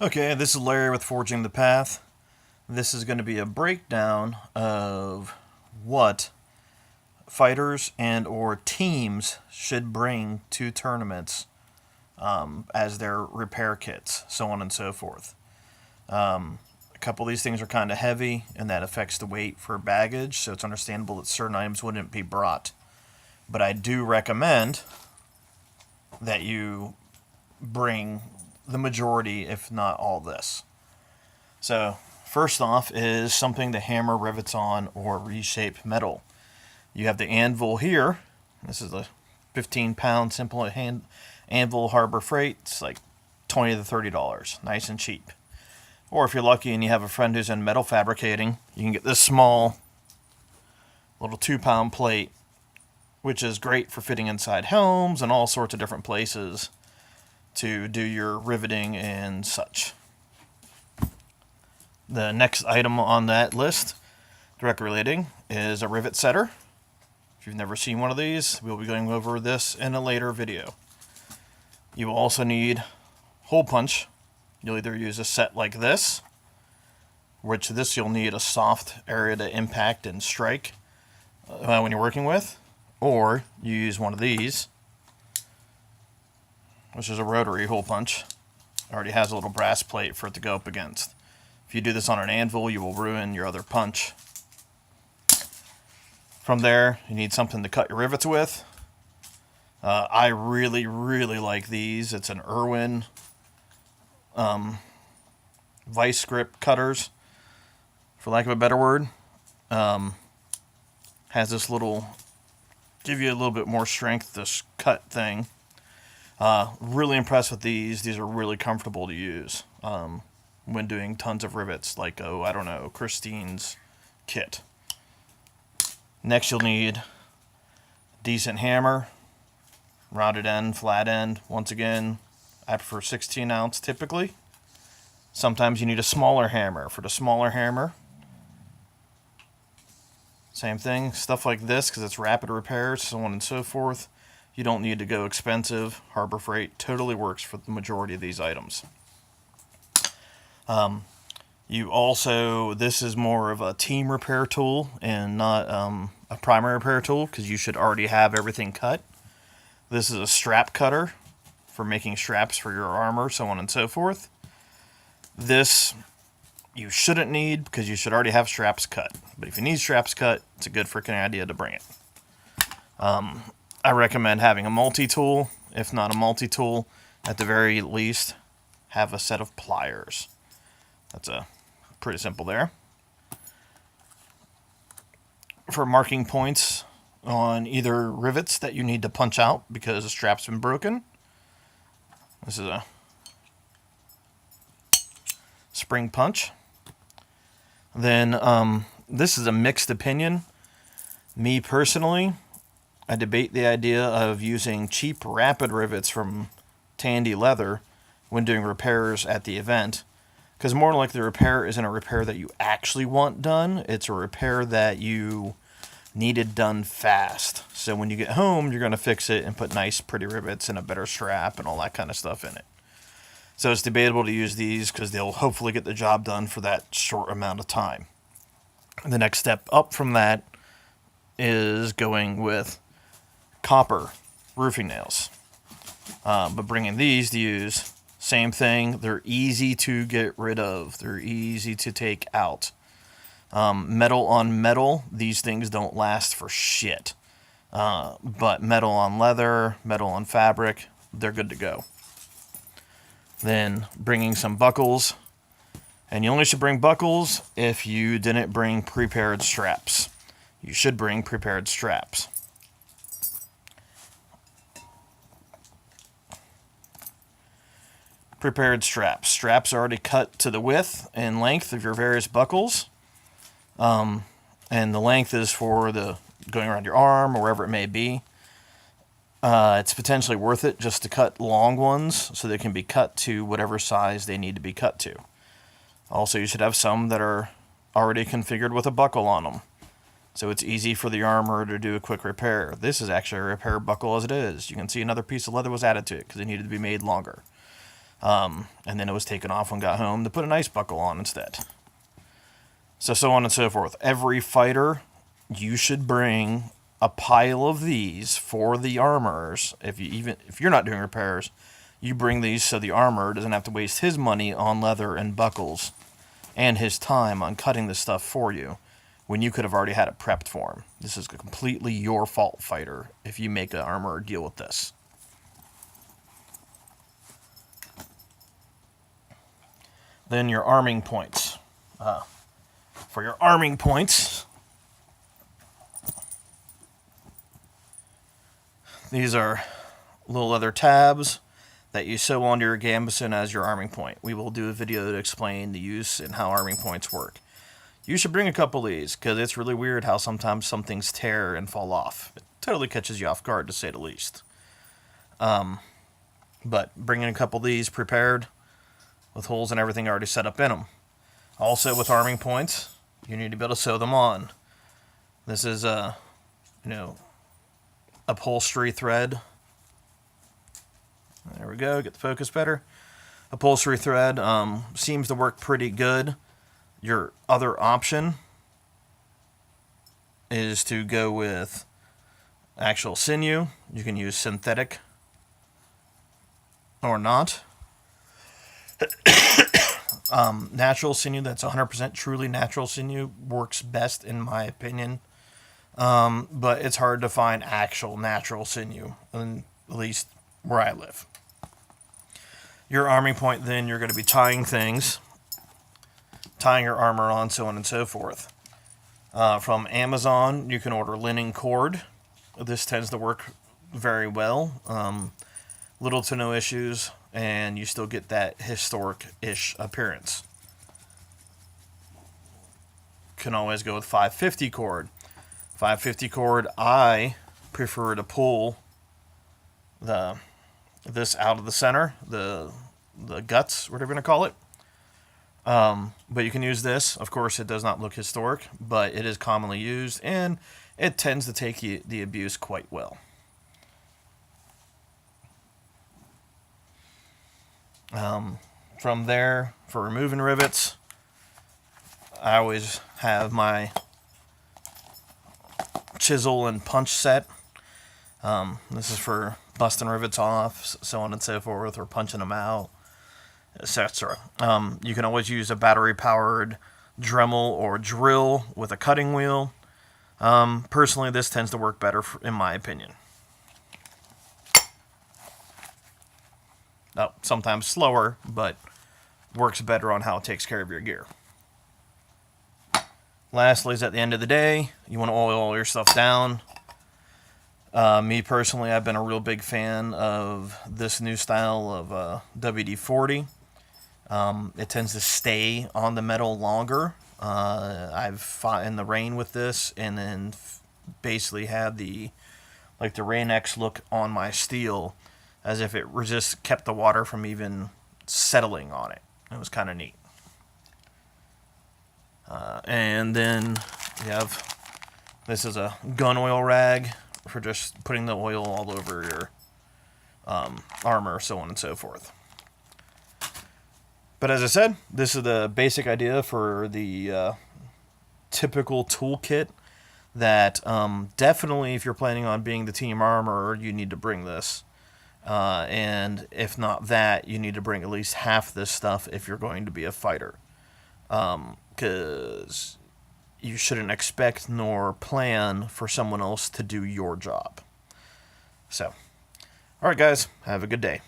Okay, this is Larry with Forging the Path. This is going to be a breakdown of what fighters and or teams should bring to tournaments as their repair kits, so on and so forth. A couple of these things are kind of heavy, and that affects the weight for baggage, so it's understandable that certain items wouldn't be brought. But I do recommend that you bring the majority, if not all, this. So, first off is something to hammer rivets on or reshape metal. You have the anvil here. This is a 15-pound simple anvil Harbor Freight. It's like $20 to $30, nice and cheap. Or if you're lucky and you have a friend who's in metal fabricating, you can get this small little 2-pound plate, which is great for fitting inside homes and all sorts of different places to do your riveting and such. The next item on that list, directly relating, is a rivet setter. If you've never seen one of these, we'll be going over this in a later video. You will also need hole punch. You'll either use a set like this, which this you'll need a soft area to impact and strike when you're working with, or you use one of these, which is a rotary hole punch. It already has a little brass plate for it to go up against. If you do this on an anvil, you will ruin your other punch. From there, you need something to cut your rivets with. I really like these. It's an Irwin vice grip cutters, for lack of a better word. Has this little, give you a little bit more strength, this cut thing. Really impressed with these. These are really comfortable to use when doing tons of rivets, like, Christine's kit. Next, you'll need a decent hammer, rounded end, flat end. Once again, I prefer 16 ounce typically. Sometimes you need a smaller hammer. For the smaller hammer, same thing, stuff like this, because it's rapid repairs, so on and so forth. You don't need to go expensive. Harbor Freight totally works for the majority of these items. You also, this is more of a team repair tool and not a primary repair tool, because you should already have everything cut. This is a strap cutter for making straps for your armor, so on and so forth. This you shouldn't need, because you should already have straps cut. But if you need straps cut, it's a good freaking idea to bring it. I recommend having a multi-tool. If not a multi-tool, at the very least, have a set of pliers. That's pretty simple there. For marking points on either rivets that you need to punch out because the strap's been broken, this is a spring punch. Then this is a mixed opinion. Me personally, I debate the idea of using cheap rapid rivets from Tandy Leather when doing repairs at the event, because more than likely the repair isn't a repair that you actually want done. It's a repair that you needed done fast. So when you get home, you're going to fix it and put nice pretty rivets and a better strap and all that kind of stuff in it. So it's debatable to use these because they'll hopefully get the job done for that short amount of time. The next step up from that is going with copper roofing nails. But bringing these to use, same thing. They're easy to get rid of. They're easy to take out. Metal on metal, these things don't last for shit. But metal on leather, metal on fabric, they're good to go. Then bringing some buckles. And you only should bring buckles if you didn't bring prepared straps. You should bring prepared straps. Prepared straps. Straps are already cut to the width and length of your various buckles. And the length is for the going around your arm or wherever it may be. It's potentially worth it just to cut long ones so they can be cut to whatever size they need to be cut to. Also, you should have some that are already configured with a buckle on them, so it's easy for the armor to do a quick repair. This is actually a repair buckle as it is. You can see another piece of leather was added to it because it needed to be made longer. and then it was taken off when got home to put an ice buckle on instead. So on and so forth. Every fighter, you should bring a pile of these for the armorers. If you're not doing repairs, you bring these so the armorer doesn't have to waste his money on leather and buckles and his time on cutting this stuff for you when you could have already had it prepped for him. This is completely your fault, fighter, if you make an armorer deal with this. Then your arming points. For your arming points, these are little leather tabs that you sew onto your gambeson as your arming point. We will do a video to explain the use and how arming points work. You should bring a couple of these, because it's really weird how sometimes some things tear and fall off. It totally catches you off guard, to say the least. But bringing a couple of these prepared, with holes and everything already set up in them. Also with arming points, you need to be able to sew them on. This is upholstery thread. There we go, get the focus better. Upholstery thread seems to work pretty good. Your other option is to go with actual sinew. You can use synthetic or not. Natural sinew, that's 100% truly natural sinew, works best in my opinion. But it's hard to find actual natural sinew, at least where I live. Your arming point, then, you're going to be tying things, tying your armor on, so on and so forth. From Amazon, you can order linen cord. This tends to work very well. Little to no issues, and you still get that historic-ish appearance. Can always go with 550 cord. 550 cord, I prefer to pull this out of the center, the guts, whatever you're going to call it. But you can use this. Of course, it does not look historic, but it is commonly used, and it tends to take the abuse quite well. From there, for removing rivets, I always have my chisel and punch set. This is for busting rivets off, so on and so forth, or punching them out, etc. You can always use a battery-powered Dremel or drill with a cutting wheel. Personally, this tends to work better, in my opinion. Sometimes slower, but works better on how it takes care of your gear. Lastly, is at the end of the day, you want to oil all your stuff down. Me personally, I've been a real big fan of this new style of WD-40. It tends to stay on the metal longer. I've fought in the rain with this, and then basically had the Rain-X look on my steel, as if it kept the water from even settling on it. It was kind of neat. And then you have, this is a gun oil rag for just putting the oil all over your armor, so on and so forth. But as I said, this is the basic idea for the typical toolkit that definitely, if you're planning on being the team armorer, you need to bring this. And if not that, you need to bring at least half this stuff if you're going to be a fighter. Because you shouldn't expect nor plan for someone else to do your job. So, alright guys, have a good day.